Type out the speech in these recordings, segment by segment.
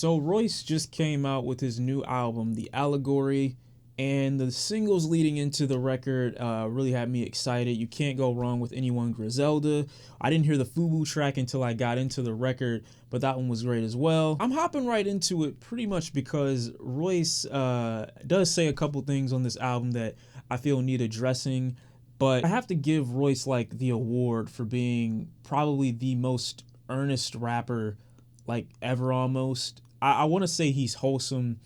So Royce just came out with his new album, The Allegory, and the singles leading into the record really had me excited. You can't go wrong with Anyone Griselda. I didn't hear the FUBU track until I got into the record, but that one was great as well. I'm hopping right into it pretty much because Royce does say a couple things on this album that I feel need addressing, but I have to give Royce like the award for being probably the most earnest rapper like ever almost. I want to say he's wholesome,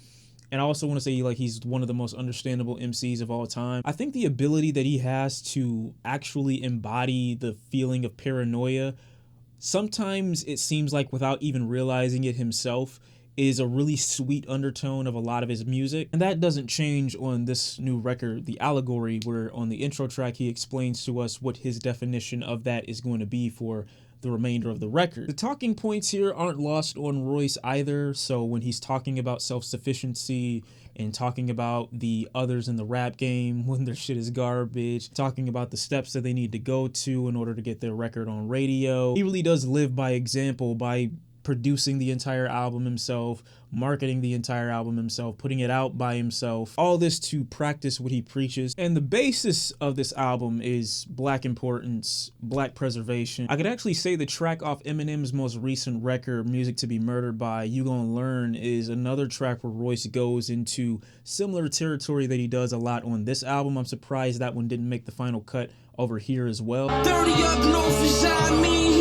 and I also want to say like he's one of the most understandable MCs of all time. I think the ability that he has to actually embody the feeling of paranoia, sometimes it seems like without even realizing it himself, is a really sweet undertone of a lot of his music. And that doesn't change on this new record, The Allegory, where on the intro track he explains to us what his definition of that is going to be for the remainder of the record. The talking points here aren't lost on Royce either, so when he's talking about self-sufficiency and talking about the others in the rap game when their shit is garbage, talking about the steps that they need to go to in order to get their record on radio, he really does live by example by producing the entire album himself, marketing the entire album himself, putting it out by himself, all this to practice what he preaches. And the basis of this album is black importance, black preservation. I could actually say the track off Eminem's most recent record, Music to Be Murdered By, You Gonna Learn, is another track where Royce goes into similar territory that he does a lot on this album. I'm surprised that one didn't make the final cut over here as well. 30 up north beside me.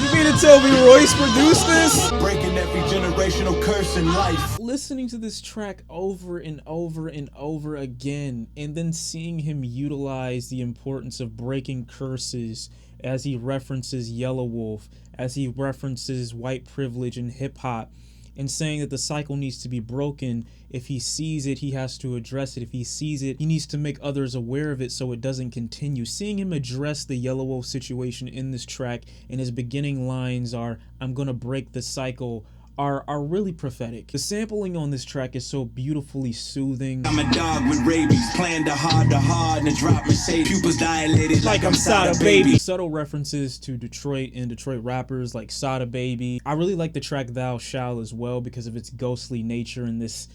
You mean to tell me Royce produced this? Breaking every generational curse in life. Listening to this track over and over and over again, and then seeing him utilize the importance of breaking curses as he references Yellow Wolf, as he references white privilege and hip hop, and saying that the cycle needs to be broken. If he sees it, he has to address it. If he sees it, he needs to make others aware of it so it doesn't continue. Seeing him address the Yellow Wolf situation in this track, and his beginning lines are, "I'm gonna break the cycle," are really prophetic. The sampling on this track is so beautifully soothing. I'm a dog with rabies, playing the hard and drop Mercedes. Pupils dilated like I'm Sada Baby. Subtle references to Detroit and Detroit rappers like Sada Baby. I really like the track Thou Shall as well because of its ghostly nature and this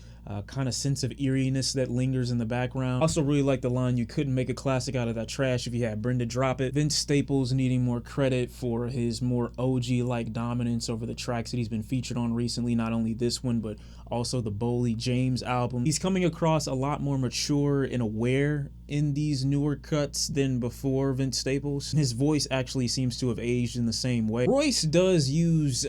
kind of sense of eeriness that lingers in the background. Also really like the line, "You couldn't make a classic out of that trash if you had Brenda drop it." Vince Staples needing more credit for his more OG-like dominance over the tracks that he's been featured on recently, not only this one, but also the Boley James album. He's coming across a lot more mature and aware in these newer cuts than before Vince Staples. His voice actually seems to have aged in the same way. Royce does use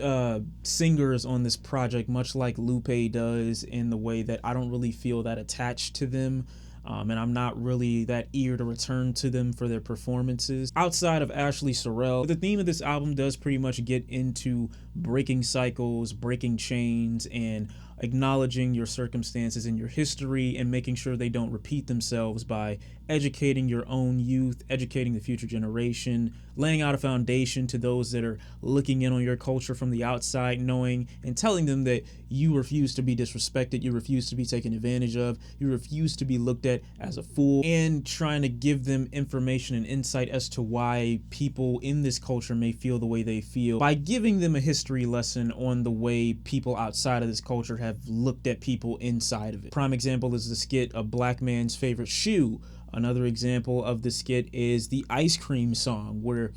singers on this project, much like Lupe does, in the way that I don't really feel that attached to them. And I'm not really that eager to return to them for their performances. Outside of Ashley Sorrell, the theme of this album does pretty much get into breaking cycles, breaking chains, and acknowledging your circumstances and your history and making sure they don't repeat themselves by educating your own youth, educating the future generation, laying out a foundation to those that are looking in on your culture from the outside, knowing and telling them that you refuse to be disrespected, you refuse to be taken advantage of, you refuse to be looked at as a fool, and trying to give them information and insight as to why people in this culture may feel the way they feel by giving them a history lesson on the way people outside of this culture have looked at people inside of it. Prime example is the skit A Black Man's Favorite Shoe. Another example of the skit is the ice cream song, where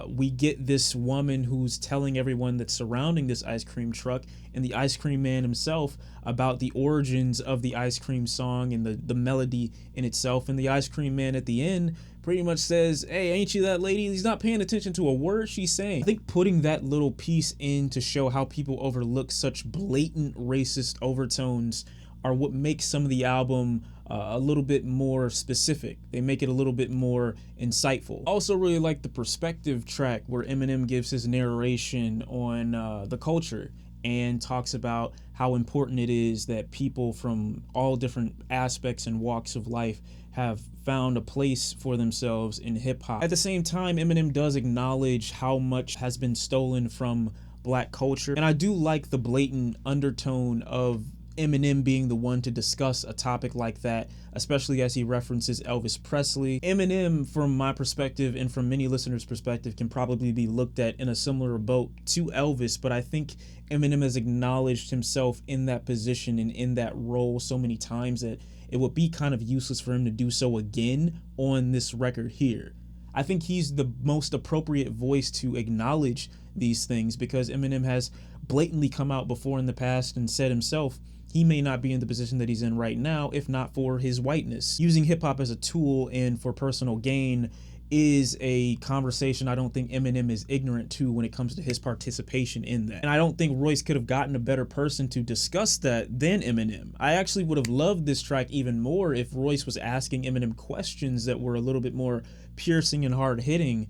we get this woman who's telling everyone that's surrounding this ice cream truck and the ice cream man himself about the origins of the ice cream song and the melody in itself. And the ice cream man at the end pretty much says, "Hey, ain't you that lady?" He's not paying attention to a word she's saying. I think putting that little piece in to show how people overlook such blatant racist overtones are what makes some of the album a little bit more specific. They make it a little bit more insightful. Also really like the perspective track where Eminem gives his narration on the culture and talks about how important it is that people from all different aspects and walks of life have found a place for themselves in hip-hop. At the same time, Eminem does acknowledge how much has been stolen from black culture, and I do like the blatant undertone of Eminem being the one to discuss a topic like that, especially as he references Elvis Presley. Eminem, from my perspective and from many listeners' perspective, can probably be looked at in a similar boat to Elvis, but I think Eminem has acknowledged himself in that position and in that role so many times that it would be kind of useless for him to do so again on this record here. I think he's the most appropriate voice to acknowledge these things because Eminem has blatantly come out before in the past and said himself he may not be in the position that he's in right now if not for his whiteness. Using hip-hop as a tool and for personal gain is a conversation I don't think Eminem is ignorant to when it comes to his participation in that. And I don't think Royce could have gotten a better person to discuss that than Eminem. I actually would have loved this track even more if Royce was asking Eminem questions that were a little bit more piercing and hard-hitting.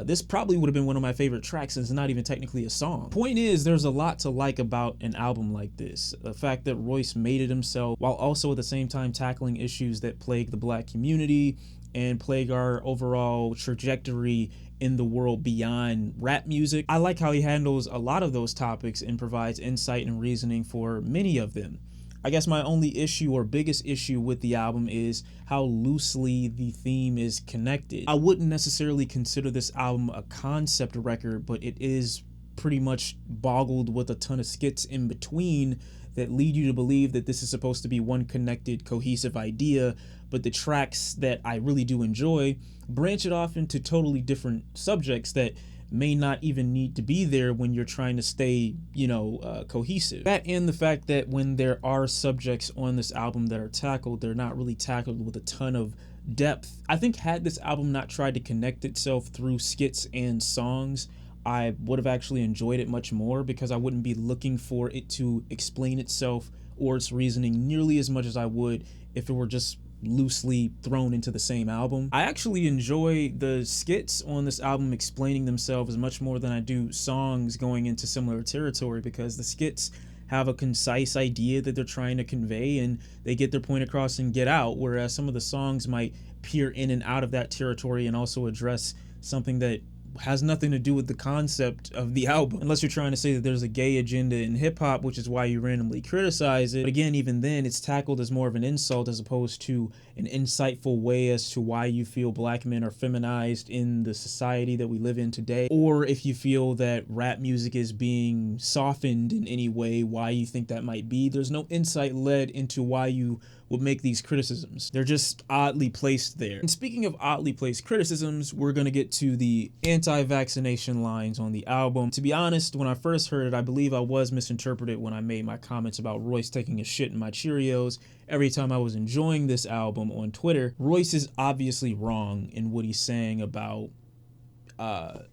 This probably would have been one of my favorite tracks since it's not even technically a song. Point is, there's a lot to like about an album like this. The fact that Royce made it himself while also at the same time tackling issues that plague the black community and plague our overall trajectory in the world beyond rap music. I like how he handles a lot of those topics and provides insight and reasoning for many of them. I guess my only issue or biggest issue with the album is how loosely the theme is connected. I wouldn't necessarily consider this album a concept record, but it is pretty much boggled with a ton of skits in between that lead you to believe that this is supposed to be one connected, cohesive idea, but the tracks that I really do enjoy branch it off into totally different subjects that may not even need to be there when you're trying to stay, cohesive. That and the fact that when there are subjects on this album that are tackled, they're not really tackled with a ton of depth. I think had this album not tried to connect itself through skits and songs, I would have actually enjoyed it much more because I wouldn't be looking for it to explain itself or its reasoning nearly as much as I would if it were just loosely thrown into the same album. I actually enjoy the skits on this album explaining themselves much more than I do songs going into similar territory because the skits have a concise idea that they're trying to convey and they get their point across and get out, whereas some of the songs might peer in and out of that territory and also address something that has nothing to do with the concept of the album, unless you're trying to say that there's a gay agenda in hip-hop, which is why you randomly criticize it. But again, even then, it's tackled as more of an insult as opposed to an insightful way as to why you feel black men are feminized in the society that we live in today, or if you feel that rap music is being softened in any way, why you think that might be. There's no insight led into why you would make these criticisms. They're just oddly placed there. And speaking of oddly placed criticisms, we're gonna get to the anti-vaccination lines on the album. To be honest, when I first heard it, I believe I was misinterpreted when I made my comments about Royce taking a shit in my Cheerios every time I was enjoying this album on Twitter. Royce is obviously wrong in what he's saying about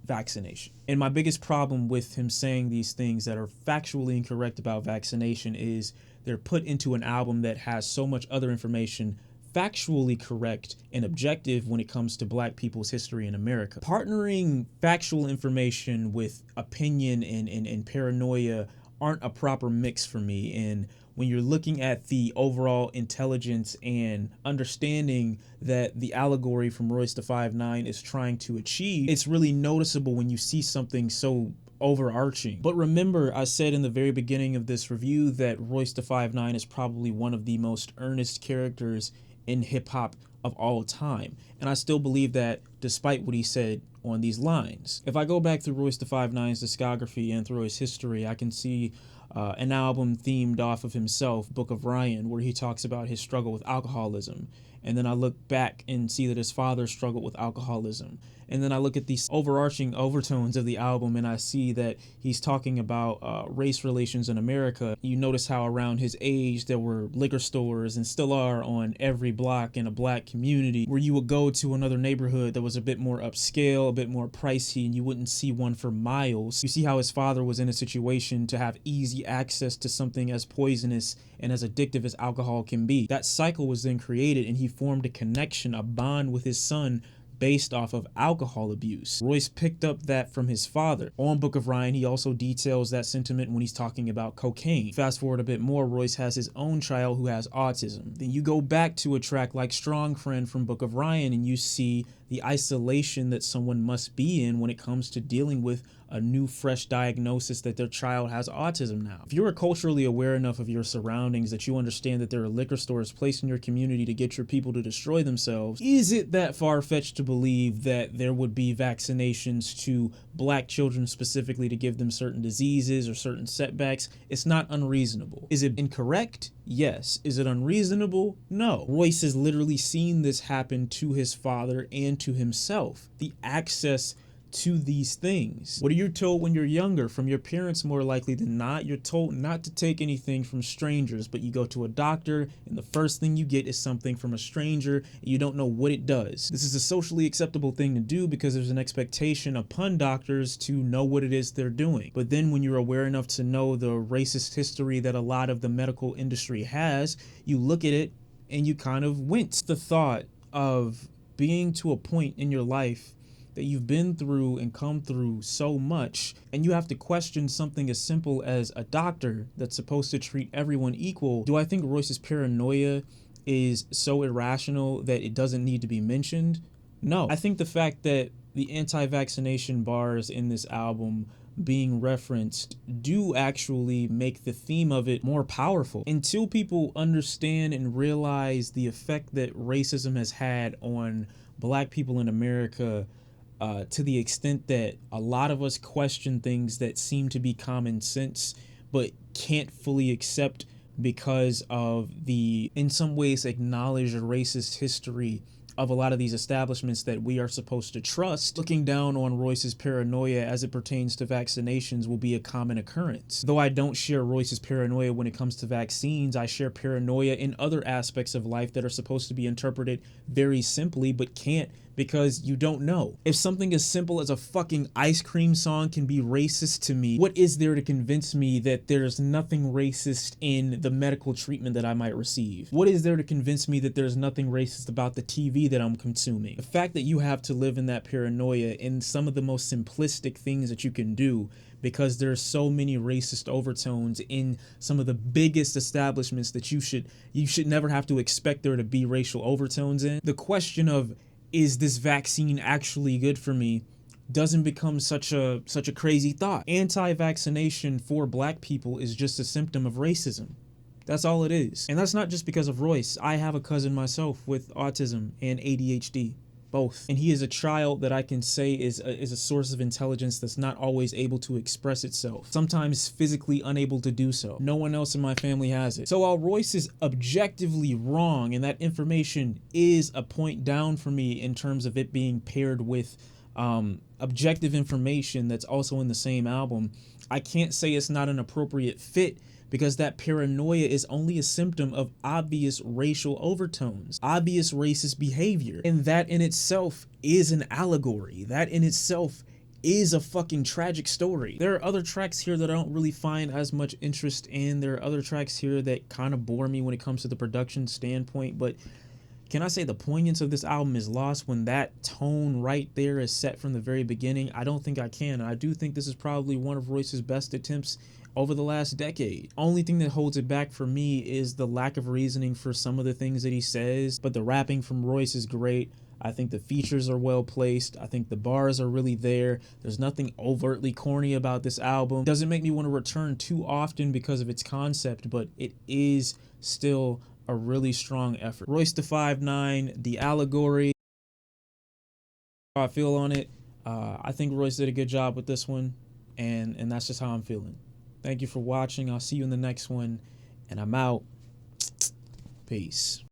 vaccination. And my biggest problem with him saying these things that are factually incorrect about vaccination is they're put into an album that has so much other information factually correct and objective when it comes to black people's history in America. Partnering factual information with opinion and paranoia aren't a proper mix for me. And when you're looking at the overall intelligence and understanding that the allegory from Royce da 5'9" is trying to achieve, it's really noticeable when you see something so overarching. But remember, I said in the very beginning of this review that Royce da 5'9" is probably one of the most earnest characters in hip-hop of all time. And I still believe that despite what he said on these lines. If I go back through Royce da 5'9"'s discography and through his history, I can see an album themed off of himself, Book of Ryan, where he talks about his struggle with alcoholism. And then I look back and see that his father struggled with alcoholism. And then I look at these overarching overtones of the album and I see that he's talking about race relations in America. You notice how around his age there were liquor stores and still are on every block in a black community where you would go to another neighborhood that was a bit more upscale, a bit more pricey, and you wouldn't see one for miles. You see how his father was in a situation to have easy access to something as poisonous and as addictive as alcohol can be. That cycle was then created and he formed a connection, a bond with his son based off of alcohol abuse. Royce picked up that from his father. On Book of Ryan, he also details that sentiment when he's talking about cocaine. Fast forward a bit more, Royce has his own child who has autism. Then you go back to a track like Strong Friend from Book of Ryan and you see the isolation that someone must be in when it comes to dealing with a new fresh diagnosis that their child has autism now. If you're culturally aware enough of your surroundings that you understand that there are liquor stores placed in your community to get your people to destroy themselves, is it that far-fetched to believe that there would be vaccinations to black children specifically to give them certain diseases or certain setbacks? It's not unreasonable. Is it incorrect? Yes. Is it unreasonable? No. Royce has literally seen this happen to his father and to himself. The access to these things. What are you told when you're younger? From your parents, more likely than not. You're told not to take anything from strangers, but you go to a doctor and the first thing you get is something from a stranger and you don't know what it does. This is a socially acceptable thing to do because there's an expectation upon doctors to know what it is they're doing. But then when you're aware enough to know the racist history that a lot of the medical industry has, you look at it and you kind of wince. The thought of being to a point in your life that you've been through and come through so much, and you have to question something as simple as a doctor that's supposed to treat everyone equal. Do I think Royce's paranoia is so irrational that it doesn't need to be mentioned? No. I think the fact that the anti-vaccination bars in this album being referenced do actually make the theme of it more powerful. Until people understand and realize the effect that racism has had on black people in America, to the extent that a lot of us question things that seem to be common sense but can't fully accept because of the, in some ways, acknowledged racist history of a lot of these establishments that we are supposed to trust. Looking down on Royce's paranoia as it pertains to vaccinations will be a common occurrence. Though I don't share Royce's paranoia when it comes to vaccines, I share paranoia in other aspects of life that are supposed to be interpreted very simply but can't, because you don't know. If something as simple as a fucking ice cream song can be racist to me, what is there to convince me that there's nothing racist in the medical treatment that I might receive? What is there to convince me that there's nothing racist about the TV that I'm consuming? The fact that you have to live in that paranoia in some of the most simplistic things that you can do, because there's so many racist overtones in some of the biggest establishments that you should never have to expect there to be racial overtones in. The question of, is this vaccine actually good for me, doesn't become such a crazy thought. Anti-vaccination for black people is just a symptom of racism. That's all it is. And that's not just because of Royce. I have a cousin myself with autism and ADHD, both. And he is a child that I can say is a source of intelligence that's not always able to express itself. Sometimes physically unable to do so. No one else in my family has it. So while Royce is objectively wrong, and that information is a point down for me in terms of it being paired with objective information that's also in the same album, I can't say it's not an appropriate fit, because that paranoia is only a symptom of obvious racial overtones, obvious racist behavior. And that in itself is an allegory. That in itself is a fucking tragic story. There are other tracks here that I don't really find as much interest in. There are other tracks here that kind of bore me when it comes to the production standpoint, but can I say the poignance of this album is lost when that tone right there is set from the very beginning? I don't think I can. I do think this is probably one of Royce's best attempts over the last decade. Only thing that holds it back for me is the lack of reasoning for some of the things that he says, but the rapping from Royce is great. I think the features are well placed. I think the bars are really there. There's nothing overtly corny about this album. Doesn't make me want to return too often because of its concept, but it is still a really strong effort. Royce da 5'9", the Allegory. How I feel on it. I think Royce did a good job with this one, and that's just how I'm feeling. Thank you for watching. I'll see you in the next one, and I'm out. Peace.